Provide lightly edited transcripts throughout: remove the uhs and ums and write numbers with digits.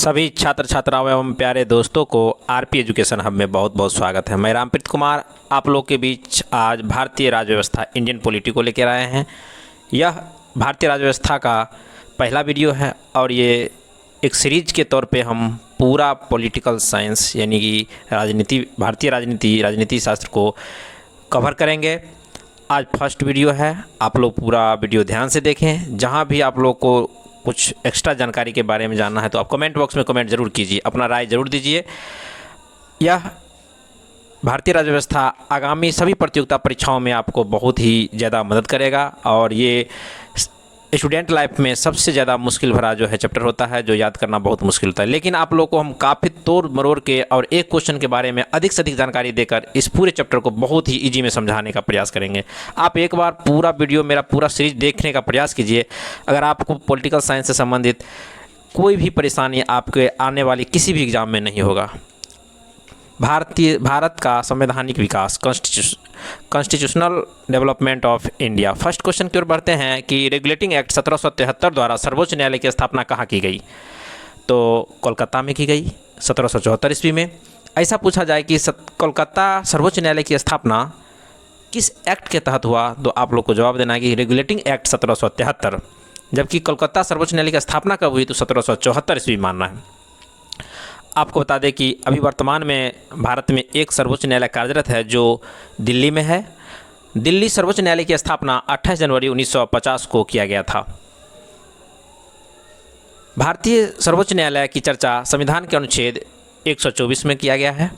सभी छात्र छात्राओं एवं प्यारे दोस्तों को आरपी एजुकेशन हब में बहुत बहुत स्वागत है। मैं रामप्रीत कुमार आप लोग के बीच आज भारतीय राज्य व्यवस्था इंडियन पॉलिटी को लेकर आए हैं। यह भारतीय राज्य व्यवस्था का पहला वीडियो है और ये एक सीरीज के तौर पे हम पूरा पॉलिटिकल साइंस यानी कि राजनीति, भारतीय राजनीति शास्त्र को कवर करेंगे। आज फर्स्ट वीडियो है, आप लोग पूरा वीडियो ध्यान से देखें। जहाँ भी आप लोग को कुछ एक्स्ट्रा जानकारी के बारे में जानना है तो आप कमेंट बॉक्स में कमेंट ज़रूर कीजिए, अपना राय ज़रूर दीजिए। यह भारतीय राज्य व्यवस्था आगामी सभी प्रतियोगिता परीक्षाओं में आपको बहुत ही ज़्यादा मदद करेगा और ये स्टूडेंट लाइफ में सबसे ज़्यादा मुश्किल भरा जो है चैप्टर होता है, जो याद करना बहुत मुश्किल होता है। लेकिन आप लोग को हम काफ़ी तोड़ मरोड़ के और एक क्वेश्चन के बारे में अधिक से अधिक जानकारी देकर इस पूरे चैप्टर को बहुत ही इजी में समझाने का प्रयास करेंगे। आप एक बार पूरा वीडियो, मेरा पूरा सीरीज देखने का प्रयास कीजिए। अगर आपको पॉलिटिकल साइंस से संबंधित कोई भी परेशानी आपके आने वाली किसी भी एग्ज़ाम में नहीं होगा। भारत का संवैधानिक विकास, constitutional development of India. First question की ओर बढ़ते हैं कि रेगुलेटिंग एक्ट 1773 द्वारा सर्वोच्च न्यायालय की स्थापना कहाँ की गई? तो कोलकाता में की गई 1774 ईस्वी में। ऐसा पूछा जाए कि कोलकाता सर्वोच्च न्यायालय की स्थापना किस एक्ट के तहत हुआ, तो आप लोग को जवाब देना है कि रेगुलेटिंग एक्ट 1773। जबकि कोलकाता सर्वोच्च न्यायालय की स्थापना कब हुई तो 1774 ईस्वी मानना है। आपको बता दें कि अभी वर्तमान में भारत में एक सर्वोच्च न्यायालय कार्यरत है जो दिल्ली में है। दिल्ली सर्वोच्च न्यायालय की स्थापना 28 जनवरी 1950 को किया गया था। भारतीय सर्वोच्च न्यायालय की चर्चा संविधान के अनुच्छेद 124 में किया गया है।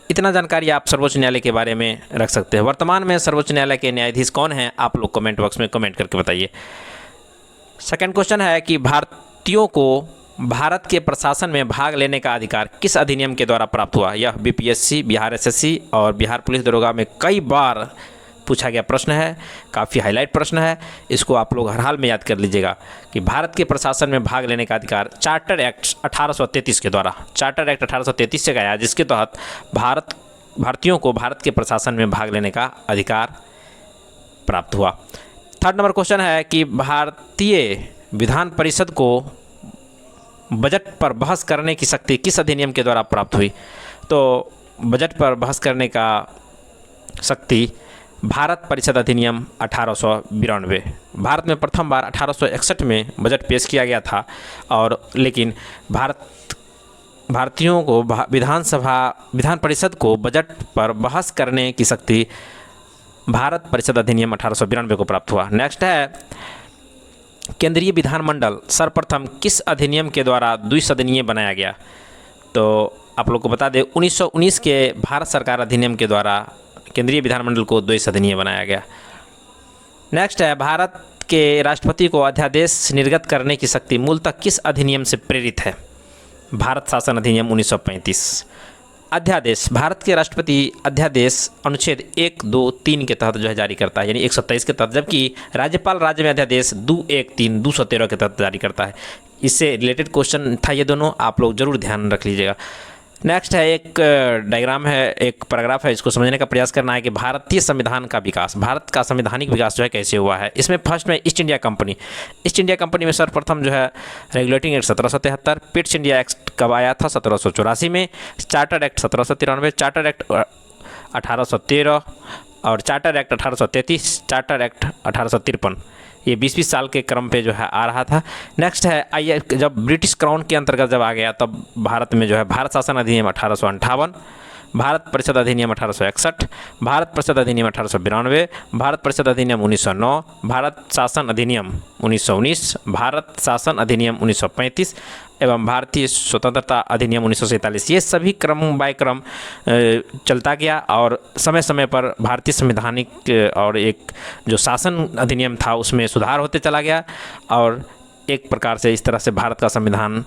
इतना जानकारी आप सर्वोच्च न्यायालय के बारे में रख सकते हैं। वर्तमान में सर्वोच्च न्यायालय के न्यायाधीश कौन हैं, आप लोग कमेंट बॉक्स में कमेंट करके बताइए। सेकंड क्वेश्चन है कि भारतीयों को भारत के प्रशासन में भाग लेने का अधिकार किस अधिनियम के द्वारा प्राप्त हुआ? यह बीपीएससी, बिहार एसएससी और बिहार पुलिस दरोगा में कई बार पूछा गया प्रश्न है, काफ़ी हाईलाइट प्रश्न है। इसको आप लोग हर हाल में याद कर लीजिएगा कि भारत के प्रशासन में भाग लेने का अधिकार चार्टर एक्ट 1833 के द्वारा, चार्टर एक्ट 1833 से गया, जिसके तहत भारतीयों को भारत के प्रशासन में भाग लेने का अधिकार प्राप्त हुआ। थर्ड नंबर क्वेश्चन है कि भारतीय विधान परिषद को बजट पर बहस करने की शक्ति किस अधिनियम के द्वारा प्राप्त हुई? तो बजट पर बहस करने का शक्ति भारत परिषद अधिनियम 1892। भारत में प्रथम बार 1861 में बजट पेश किया गया था और लेकिन भारतीयों को विधान परिषद को बजट पर बहस करने की शक्ति भारत परिषद अधिनियम 1892 को प्राप्त हुआ। नेक्स्ट है केंद्रीय विधानमंडल सर्वप्रथम किस अधिनियम के द्वारा द्विसदनीय बनाया गया? तो आप लोग को बता दें 1919 के भारत सरकार अधिनियम के द्वारा केंद्रीय विधानमंडल को द्विसदनीय बनाया गया। नेक्स्ट है भारत के राष्ट्रपति को अध्यादेश निर्गत करने की शक्ति मूलतः किस अधिनियम से प्रेरित है? भारत शासन अधिनियम 1935। अध्यादेश, भारत के राष्ट्रपति अध्यादेश अनुच्छेद 1, 2, 3 के तहत जो है जारी करता है, यानी 123 के तहत, जबकि राज्यपाल राज्य में अध्यादेश 213, 213 के तहत जारी करता है। इससे रिलेटेड क्वेश्चन था ये दोनों, आप लोग जरूर ध्यान रख लीजिएगा। नेक्स्ट है एक डायग्राम है, एक पैराग्राफ है, इसको समझने का प्रयास करना है कि भारतीय संविधान का विकास, भारत का संवैधानिक विकास जो है कैसे हुआ है। इसमें फर्स्ट में ईस्ट इंडिया कंपनी में सर्वप्रथम जो है regulating act 1773, Pitt's India act कब आया था? 1784 में, चार्टर एक्ट 1793, चार्टर एक्ट 1813 और चार्टर एक्ट 1833, चार्टर एक्ट 1853। ये 20-20 साल के क्रम पे जो है आ रहा था। नेक्स्ट है जब ब्रिटिश क्राउन के अंतर्गत जब आ गया तब भारत में जो है भारत शासन अधिनियम 1858, भारत परिषद अधिनियम 1861, भारत परिषद अधिनियम 1892, भारत परिषद अधिनियम 1909, भारत शासन अधिनियम 1919, भारत शासन अधिनियम 1935 एवं भारतीय स्वतंत्रता अधिनियम 1947। ये सभी क्रम बाय क्रम चलता गया और समय समय पर भारतीय संवैधानिक और एक जो शासन अधिनियम था उसमें सुधार होते चला गया और एक प्रकार से इस तरह से भारत का संविधान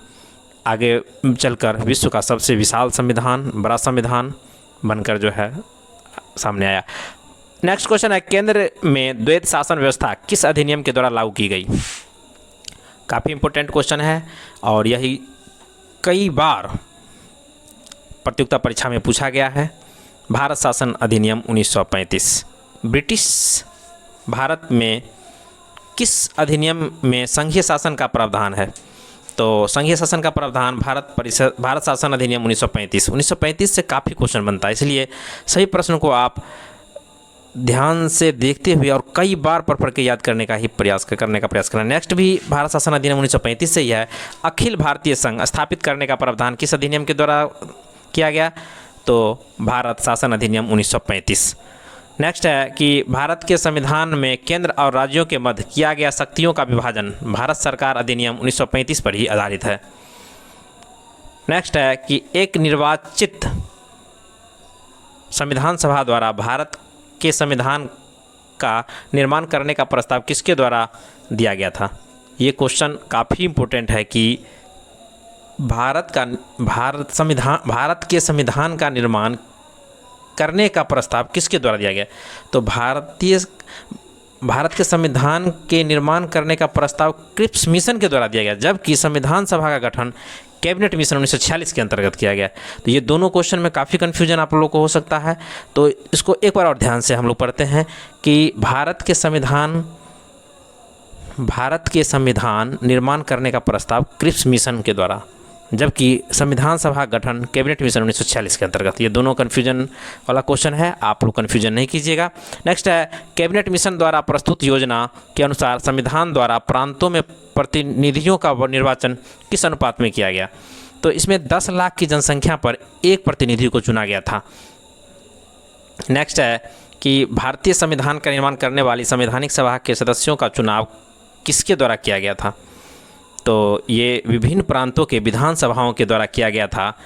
आगे चलकर विश्व का सबसे विशाल संविधान, बड़ा संविधान बनकर जो है सामने आया। नेक्स्ट क्वेश्चन है केंद्र में द्वैध शासन व्यवस्था किस अधिनियम के द्वारा लागू की गई? काफ़ी इंपॉर्टेंट क्वेश्चन है और यही कई बार प्रतियोगिता परीक्षा में पूछा गया है। भारत शासन अधिनियम 1935। ब्रिटिश भारत में किस अधिनियम में संघीय शासन का प्रावधान है? तो संघीय शासन का प्रावधान भारत शासन अधिनियम 1935 से काफ़ी क्वेश्चन बनता है, इसलिए सही प्रश्न को आप ध्यान से देखते हुए और कई बार पढ़ के याद करने का प्रयास करना। नेक्स्ट भी भारत शासन अधिनियम 1935 से ही है। अखिल भारतीय संघ स्थापित करने का प्रावधान किस अधिनियम के द्वारा किया गया? तो भारत शासन अधिनियम 1935। नेक्स्ट है कि भारत के संविधान में केंद्र और राज्यों के मध्य किया गया शक्तियों का विभाजन भारत सरकार अधिनियम 1935 पर ही आधारित है। नेक्स्ट है कि एक निर्वाचित संविधान सभा द्वारा भारत के संविधान का निर्माण करने का प्रस्ताव किसके द्वारा दिया गया था? ये क्वेश्चन काफ़ी इम्पोर्टेंट है कि भारत के संविधान का निर्माण करने का प्रस्ताव किसके द्वारा दिया गया? तो भारत के संविधान के निर्माण करने का प्रस्ताव क्रिप्स मिशन के द्वारा दिया गया, जबकि संविधान सभा का गठन कैबिनेट मिशन 1946 के अंतर्गत किया गया। तो ये दोनों क्वेश्चन में काफ़ी कन्फ्यूजन आप लोगों को हो सकता है, तो इसको एक बार और ध्यान से हम लोग पढ़ते हैं कि भारत के संविधान निर्माण करने का प्रस्ताव क्रिप्स मिशन के द्वारा, जबकि संविधान सभा गठन कैबिनेट मिशन 1946 के अंतर्गत। ये दोनों कन्फ्यूजन वाला क्वेश्चन है, आप लोग कन्फ्यूजन नहीं कीजिएगा। नेक्स्ट है कैबिनेट मिशन द्वारा प्रस्तुत योजना के अनुसार संविधान द्वारा प्रांतों में प्रतिनिधियों का निर्वाचन किस अनुपात में किया गया? तो इसमें 10 लाख की जनसंख्या पर एक प्रतिनिधि को चुना गया था। नेक्स्ट है कि भारतीय संविधान का निर्माण करने वाली संवैधानिक सभा के सदस्यों का चुनाव किसके द्वारा किया गया था? तो ये विभिन्न प्रांतों के विधानसभाओं के द्वारा किया गया था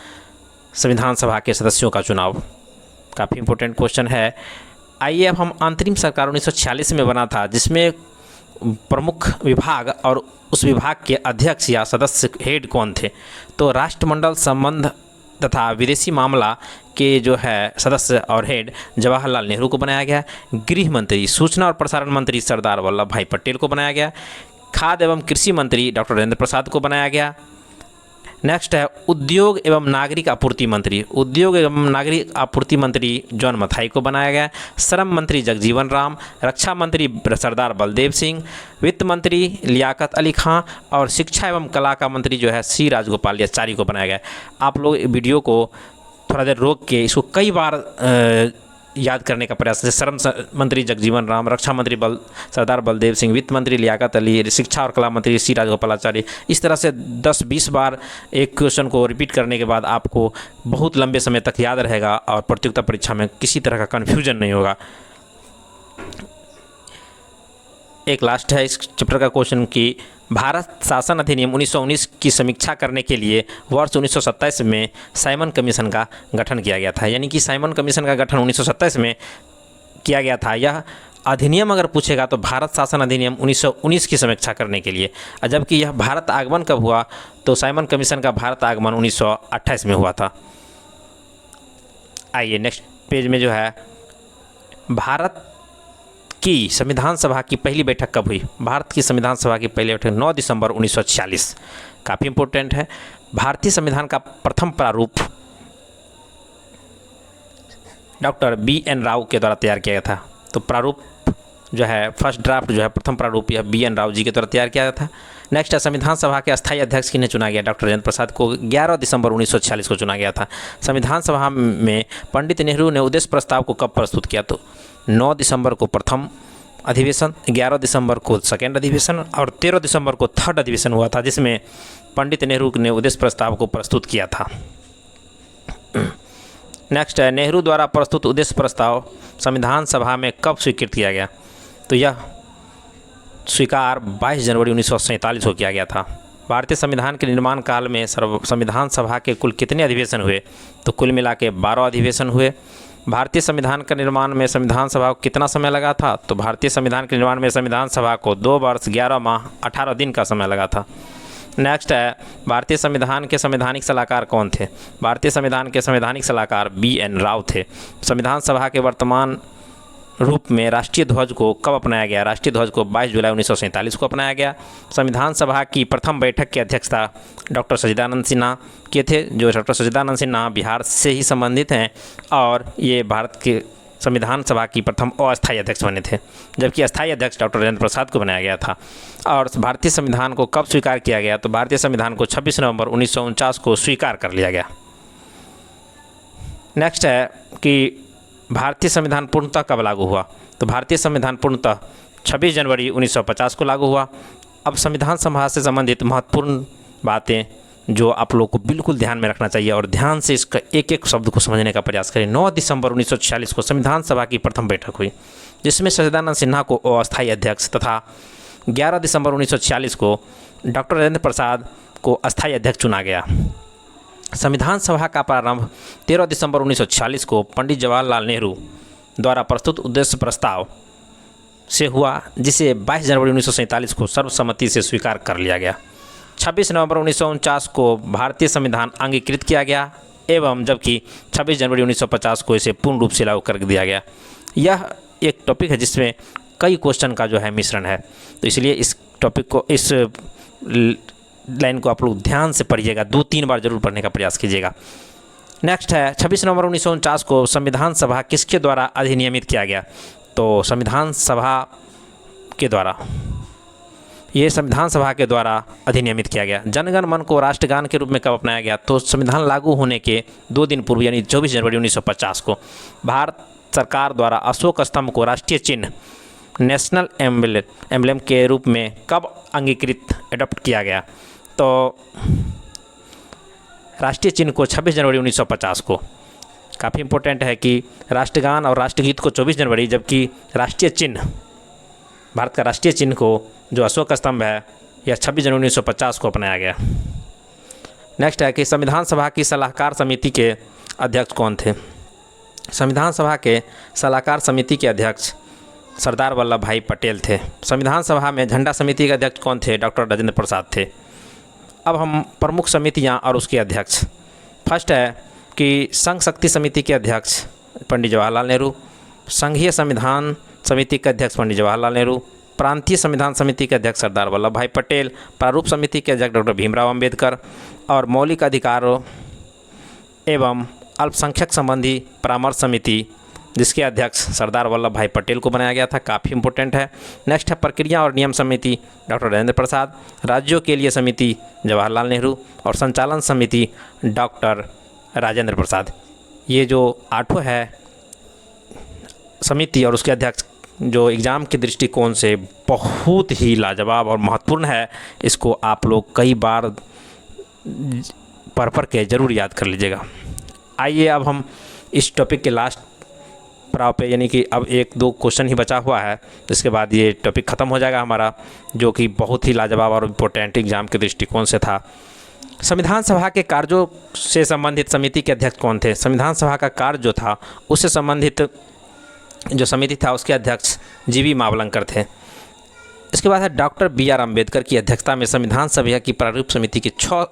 संविधान सभा के सदस्यों का चुनाव। काफ़ी इंपॉर्टेंट क्वेश्चन है। आइए अब हम अंतरिम सरकार 1946 में बना था, जिसमें प्रमुख विभाग और उस विभाग के अध्यक्ष या सदस्य हेड कौन थे? तो राष्ट्रमंडल संबंध तथा विदेशी मामला के जो है सदस्य और हेड जवाहरलाल नेहरू को बनाया गया। गृह मंत्री, सूचना और प्रसारण मंत्री सरदार वल्लभ भाई पटेल को बनाया गया। खाद्य एवं कृषि मंत्री डॉक्टर राजेंद्र प्रसाद को बनाया गया। नेक्स्ट है उद्योग एवं नागरिक आपूर्ति मंत्री जॉन मथाई को बनाया गया। श्रम मंत्री जगजीवन राम, रक्षा मंत्री सरदार बलदेव सिंह, वित्त मंत्री लियाकत अली खां और शिक्षा एवं कला का मंत्री जो है सी राजगोपालाचारी को बनाया गया। आप लोग वीडियो को थोड़ा देर रोक के इसको कई बार याद करने का प्रयास, जैसे श्रम मंत्री जगजीवन राम, रक्षा मंत्री सरदार बलदेव सिंह, वित्त मंत्री लियाकत अली, शिक्षा और कला मंत्री सी राजगोपालाचारी। इस तरह से 10-20 बार एक क्वेश्चन को रिपीट करने के बाद आपको बहुत लंबे समय तक याद रहेगा और प्रतियोगिता परीक्षा में किसी तरह का कन्फ्यूजन नहीं होगा। एक लास्ट है इस चैप्टर का क्वेश्चन कि भारत शासन अधिनियम 1919 की समीक्षा करने के लिए वर्ष 1927 में साइमन कमीशन का गठन किया गया था। यानी कि साइमन कमीशन का गठन 1927 में किया गया था। यह अधिनियम अगर पूछेगा तो भारत शासन अधिनियम 1919 की समीक्षा करने के लिए, जबकि यह भारत आगमन कब हुआ? तो साइमन कमीशन का भारत आगमन 1928 में हुआ था। आइए नेक्स्ट पेज में जो है भारत की संविधान सभा की पहली बैठक कब हुई? भारत की संविधान सभा की पहली बैठक 9 दिसंबर 1946। काफ़ी इंपॉर्टेंट है। भारतीय संविधान का प्रथम प्रारूप डॉक्टर BN राव के द्वारा तैयार किया गया था। तो प्रारूप जो है फर्स्ट ड्राफ्ट जो है प्रथम प्रारूप यह BN राव जी के द्वारा तैयार किया गया था। नेक्स्ट है संविधान सभा के अस्थायी अध्यक्ष किन्हें चुना गया? डॉक्टर राजेंद्र प्रसाद को 11 दिसंबर 1946 को चुना गया था। संविधान सभा में पंडित नेहरू ने उद्देश्य प्रस्ताव को कब प्रस्तुत किया? तो 9 दिसंबर को प्रथम अधिवेशन, 11 दिसंबर को सेकेंड अधिवेशन और 13 दिसंबर को थर्ड अधिवेशन हुआ था, जिसमें पंडित नेहरू ने उद्देश्य प्रस्ताव को प्रस्तुत किया था। नेक्स्ट है नेहरू द्वारा प्रस्तुत उद्देश्य प्रस्ताव संविधान सभा में कब स्वीकृत किया गया? तो यह स्वीकार 22 जनवरी 1947 को किया गया था। भारतीय संविधान के निर्माण काल में संविधान सभा के कुल कितने अधिवेशन हुए? तो कुल मिला के 12 अधिवेशन हुए। भारतीय संविधान का निर्माण में संविधान सभा को कितना समय लगा था? तो भारतीय संविधान के निर्माण में संविधान सभा को 2 वर्ष 11 माह 18 दिन का समय लगा था। नेक्स्ट है भारतीय संविधान के संवैधानिक सलाहकार कौन थे? भारतीय संविधान के संवैधानिक सलाहकार BN राव थे। संविधान सभा के वर्तमान रूप में राष्ट्रीय ध्वज को कब अपनाया गया? राष्ट्रीय ध्वज को 22 जुलाई 1947 को अपनाया गया। संविधान सभा की प्रथम बैठक की अध्यक्षता डॉक्टर सच्चिदानंद सिन्हा किए थे, जो डॉक्टर सच्चिदानंद सिन्हा बिहार से ही संबंधित हैं और ये भारत के संविधान सभा की प्रथम अस्थायी अध्यक्ष बने थे, जबकि अस्थायी अध्यक्ष डॉक्टर राजेंद्र प्रसाद को बनाया गया था। और भारतीय संविधान को कब स्वीकार किया गया? तो भारतीय संविधान को 26 नवंबर 1949 को स्वीकार कर लिया गया। नेक्स्ट है कि भारतीय संविधान पूर्णतः कब लागू हुआ? तो भारतीय संविधान पूर्णतः 26 जनवरी 1950 को लागू हुआ। अब संविधान सभा से संबंधित महत्वपूर्ण बातें जो आप लोग को बिल्कुल ध्यान में रखना चाहिए और ध्यान से इसका एक एक शब्द को समझने का प्रयास करें। 9 दिसंबर 1946 को संविधान सभा की प्रथम बैठक हुई, जिसमें सच्चिदानंद सिन्हा को अस्थायी अध्यक्ष तथा 11 दिसंबर 1946 को डॉक्टर राजेंद्र प्रसाद को अस्थायी अध्यक्ष चुना गया। संविधान सभा का प्रारंभ 13 दिसंबर 1946 को पंडित जवाहरलाल नेहरू द्वारा प्रस्तुत उद्देश्य प्रस्ताव से हुआ, जिसे 22 जनवरी 1947 को सर्वसम्मति से स्वीकार कर लिया गया। 26 नवंबर 1949 को भारतीय संविधान अंगीकृत किया गया एवं जबकि 26 जनवरी 1950 को इसे पूर्ण रूप से लागू कर दिया गया। यह एक टॉपिक है जिसमें कई क्वेश्चन का जो है मिश्रण है, तो इसलिए इस टॉपिक को, इस लाइन को आप लोग ध्यान से पढ़िएगा, 2-3 बार जरूर पढ़ने का प्रयास कीजिएगा। नेक्स्ट है 26 नवंबर 1949 को संविधान सभा किसके द्वारा अधिनियमित किया गया? तो संविधान सभा के द्वारा, ये संविधान सभा के द्वारा अधिनियमित किया गया। जनगण मन को राष्ट्रगान के रूप में कब अपनाया गया? तो संविधान लागू होने के 2 दिन पूर्व यानी 24 जनवरी 1950 को भारत सरकार द्वारा अशोक स्तंभ को राष्ट्रीय चिन्ह नेशनल एम्बलम के रूप में कब अंगीकृत एडॉप्ट किया गया? तो राष्ट्रीय चिन्ह को 26 जनवरी 1950 को। काफ़ी इंपॉर्टेंट है कि राष्ट्रगान और राष्ट्रगीत को 24 जनवरी, जबकि राष्ट्रीय चिन्ह, भारत का राष्ट्रीय चिन्ह को जो अशोक स्तंभ है, यह 26 जनवरी 1950 को अपनाया गया। नेक्स्ट है कि संविधान सभा की सलाहकार समिति के अध्यक्ष कौन थे? संविधान सभा के सलाहकार समिति के अध्यक्ष सरदार वल्लभ भाई पटेल थे। संविधान सभा में झंडा समिति के अध्यक्ष कौन थे? डॉक्टर राजेंद्र प्रसाद थे। अब हम प्रमुख समितियां और उसके अध्यक्ष। फर्स्ट है कि संघ शक्ति समिति के अध्यक्ष पंडित जवाहरलाल नेहरू, संघीय संविधान समिति के अध्यक्ष पंडित जवाहरलाल नेहरू, प्रांतीय संविधान समिति के अध्यक्ष सरदार वल्लभ भाई पटेल, प्रारूप समिति के अध्यक्ष डॉक्टर भीमराव अंबेडकर और मौलिक अधिकारों एवं अल्पसंख्यक संबंधी परामर्श समिति जिसके अध्यक्ष सरदार वल्लभ भाई पटेल को बनाया गया था। काफ़ी इंपॉर्टेंट है। नेक्स्ट है प्रक्रिया और नियम समिति डॉक्टर राजेंद्र प्रसाद, राज्यों के लिए समिति जवाहरलाल नेहरू और संचालन समिति डॉक्टर राजेंद्र प्रसाद। ये जो 8 है समिति और उसके अध्यक्ष जो एग्ज़ाम के दृष्टिकोण से बहुत ही लाजवाब और महत्वपूर्ण है, इसको आप लोग कई बार पढ़ के ज़रूर याद कर लीजिएगा। आइए अब हम इस टॉपिक के लास्ट पड़ाव पे, यानी कि अब 1-2 क्वेश्चन ही बचा हुआ है, तो इसके बाद ये टॉपिक ख़त्म हो जाएगा हमारा, जो कि बहुत ही लाजवाब और इम्पोर्टेंट एग्जाम के दृष्टिकोण से था। संविधान सभा के कार्यों से संबंधित समिति के अध्यक्ष कौन थे? संविधान सभा का कार्य जो था उससे संबंधित जो समिति था उसके अध्यक्ष जीवी मावलंकर थे। इसके बाद है डॉक्टर बी.आर. अम्बेडकर की अध्यक्षता में संविधान सभा की प्रारूप समिति के 6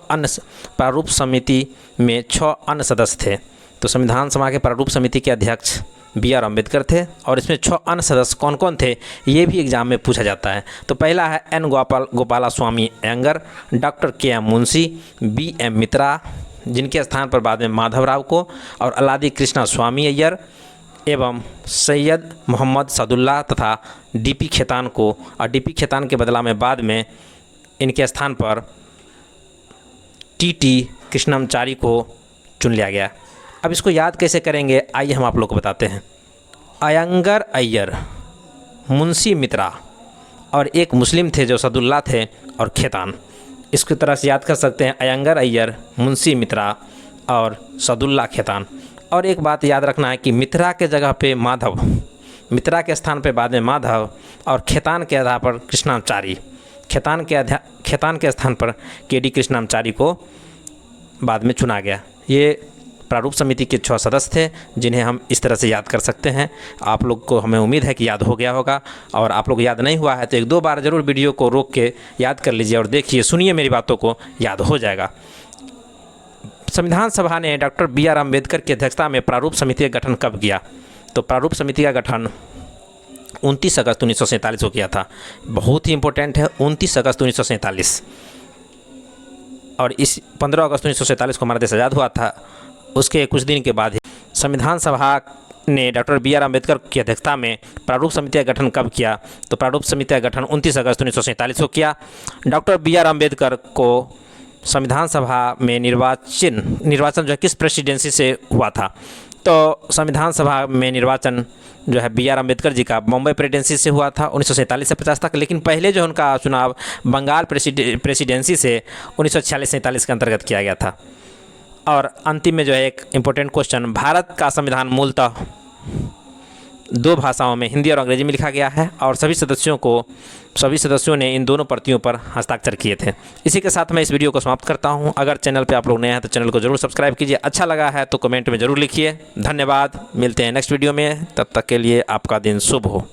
अन्य सदस्य थे। तो संविधान सभा के प्रारूप समिति के अध्यक्ष बी.आर. अम्बेडकर थे और इसमें 6 अन्य सदस्य कौन कौन थे, ये भी एग्जाम में पूछा जाता है। तो पहला है N Gopala Swami Ayyangar, doctor K M. Munshi, B M. Mitra, जिनके स्थान पर बाद में माधवराव को, और अलादी कृष्णा स्वामी अय्यर एवं सैयद मोहम्मद सदुल्ला तथा डी.पी. खेतान को, और डी.पी. खेतान के बदला में बाद में इनके स्थान पर टी.टी. कृष्णमाचारी को चुन लिया गया। अब इसको याद कैसे करेंगे, आइए हम आप लोग को बताते हैं। अयंगर अय्यर, मुंशी मित्रा और एक मुस्लिम थे जो सदुल्ला थे और खेतान। इसकी तरह से याद कर सकते हैं, अयंगर अय्यर, मुंशी मित्रा और सदुल्ला खेतान। और एक बात याद रखना है कि मित्रा के जगह पे माधव, मित्रा के स्थान पे बाद में माधव, और खेतान के आधार पर कृष्णमाचारी, खेतान के स्थान पर के.डी. कृष्णमाचारी को बाद में चुना गया। ये प्रारूप समिति के 6 सदस्य थे जिन्हें हम इस तरह से याद कर सकते हैं। आप लोग को हमें उम्मीद है कि याद हो गया होगा, और आप लोग याद नहीं हुआ है तो 1-2 बार ज़रूर वीडियो को रोक के याद कर लीजिए और देखिए, सुनिए मेरी बातों को, याद हो जाएगा। संविधान सभा ने डॉक्टर बी.आर. अम्बेडकर की अध्यक्षता में प्रारूप समिति का गठन कब किया? तो प्रारूप समिति का गठन 29 अगस्त 1947 को किया था। बहुत ही इंपॉर्टेंट है, 29 अगस्त 1947। और इस 15 अगस्त 1947 को हमारा देश आज़ाद हुआ था। उसके कुछ दिन के बाद ही संविधान सभा ने डॉक्टर बी आर अम्बेडकर की अध्यक्षता में प्रारूप समिति का गठन कब किया? तो प्रारूप समिति का गठन 29 अगस्त 1947 को किया। डॉक्टर बी आर अम्बेडकर को संविधान सभा में निर्वाचन जो है किस प्रेसिडेंसी से हुआ था? तो संविधान सभा में निर्वाचन जो है बी आर अम्बेडकर जी का बॉम्बे प्रेसिडेंसी से हुआ था 1947 से 50 तक, लेकिन पहले जो उनका चुनाव बंगाल प्रेसिडेंसी से 1946-47 के अंतर्गत किया गया था। और अंतिम में जो है एक इम्पोर्टेंट क्वेश्चन, भारत का संविधान मूलतः 2 भाषाओं में, हिंदी और अंग्रेजी में लिखा गया है और सभी सदस्यों ने इन दोनों प्रतियों पर हस्ताक्षर किए थे। इसी के साथ मैं इस वीडियो को समाप्त करता हूं। अगर चैनल पे आप लोग नए हैं तो चैनल को जरूर सब्सक्राइब कीजिए। अच्छा लगा है तो कमेंट में ज़रूर लिखिए। धन्यवाद, मिलते हैं नेक्स्ट वीडियो में। तब तक के लिए आपका दिन शुभ हो।